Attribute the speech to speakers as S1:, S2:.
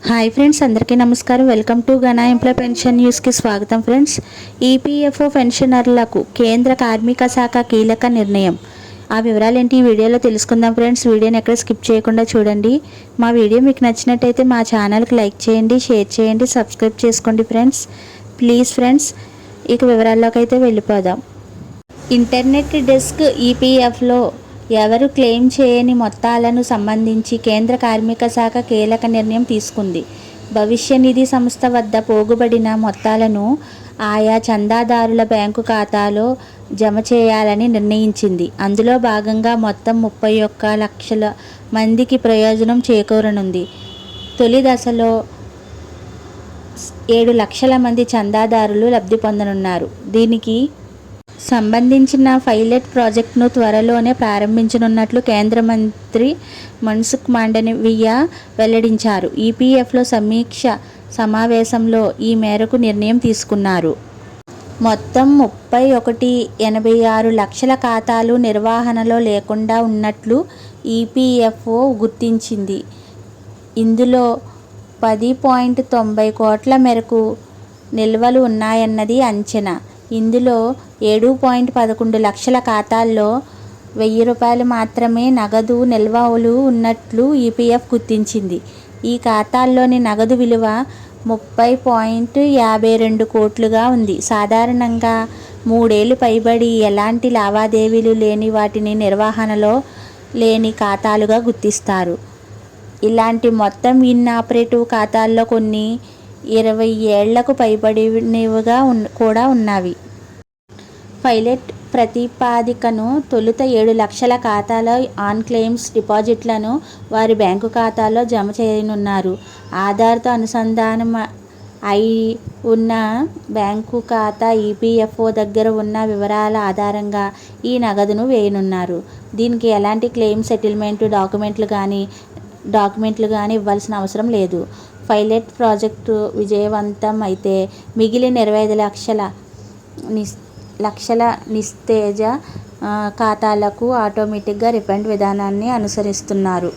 S1: Hi friends, అందరికీ నమస్కారం. Welcome to గనా ఎంప్లాయ్ పెన్షన్ న్యూస్కి స్వాగతం. ఫ్రెండ్స్, ఈపీఎఫ్ఓ పెన్షనర్లకు కేంద్ర కార్మిక శాఖ కీలక నిర్ణయం. ఆ వివరాలు ఏంటి ఈ వీడియోలో తెలుసుకుందాం. ఫ్రెండ్స్, వీడియోని ఎక్కడ స్కిప్ చేయకుండా చూడండి. మా వీడియో మీకు నచ్చినట్టయితే మా ఛానల్కి లైక్ చేయండి, షేర్ చేయండి, సబ్స్క్రైబ్ చేసుకోండి ఫ్రెండ్స్. ప్లీజ్ ఫ్రెండ్స్, ఇక వివరాల్లోకి అయితే వెళ్ళిపోదాం. ఇంటర్నెట్ డెస్క్ ఈపీఎఫ్లో ఎవరు క్లెయిమ్ చేయని మొత్తాలను సంబంధించి కేంద్ర కార్మిక శాఖ కీలక నిర్ణయం తీసుకుంది. భవిష్య నిధి సంస్థ వద్ద పోగుబడిన మొత్తాలను ఆయా చందాదారుల బ్యాంకు ఖాతాలో జమ చేయాలని నిర్ణయించింది. అందులో భాగంగా మొత్తం 31 లక్షల మందికి ప్రయోజనం చేకూరనుంది. తొలి దశలో 7 లక్షల మంది చందాదారులు లబ్ధి పొందనున్నారు. దీనికి సంబంధించిన పైలట్ ప్రాజెక్టును త్వరలోనే ప్రారంభించనున్నట్లు కేంద్ర మంత్రి మన్సుఖ్ మాండవీయ వెల్లడించారు. ఈపీఎఫ్లో సమీక్ష సమావేశంలో ఈ మేరకు నిర్ణయం తీసుకున్నారు. మొత్తం 31.86 లక్షల ఖాతాలు నిర్వహణలో లేకుండా ఉన్నట్లు ఈపీఎఫ్ఓ గుర్తించింది. ఇందులో 10.90 కోట్ల మేరకు నిల్వలు ఉన్నాయన్నది అంచనా. ఇందులో 7.11 లక్షల ఖాతాల్లో ₹1000 మాత్రమే నగదు నిల్వలు ఉన్నట్లు ఈపీఎఫ్ గుర్తించింది. ఈ ఖాతాల్లోని నగదు విలువ 30.52 కోట్లుగా ఉంది. సాధారణంగా 3 ఏళ్లు పైబడి ఎలాంటి లావాదేవీలు లేని వాటిని నిర్వహణలో లేని ఖాతాలుగా గుర్తిస్తారు. ఇలాంటి మొత్తం ఇన్ఆపరేటివ్ ఖాతాల్లో కొన్ని 20 ఏళ్లకు పైబడినవిగా కూడా ఉన్నవి. పైలట్ ప్రతిపాదికను తొలుత 7 లక్షల ఖాతాల ఆన్ క్లెయిమ్స్ డిపాజిట్లను వారి బ్యాంకు ఖాతాల్లో జమ చేయనున్నారు. ఆధార్తో అనుసంధానం అయి ఉన్న బ్యాంకు ఖాతా ఈపీఎఫ్ఓ దగ్గర ఉన్న వివరాల ఆధారంగా ఈ నగదును వేయనున్నారు. దీనికి ఎలాంటి క్లెయిమ్ సెటిల్మెంట్ డాక్యుమెంట్లు కానీ ఇవ్వాల్సిన అవసరం లేదు. పైలట్ ప్రాజెక్టు విజయవంతం అయితే మిగిలిన 25 లక్షల నిస్తేజ ఖాతాలకు ఆటోమేటిక్గా రిఫండ్ విధానాన్ని అనుసరిస్తున్నారు.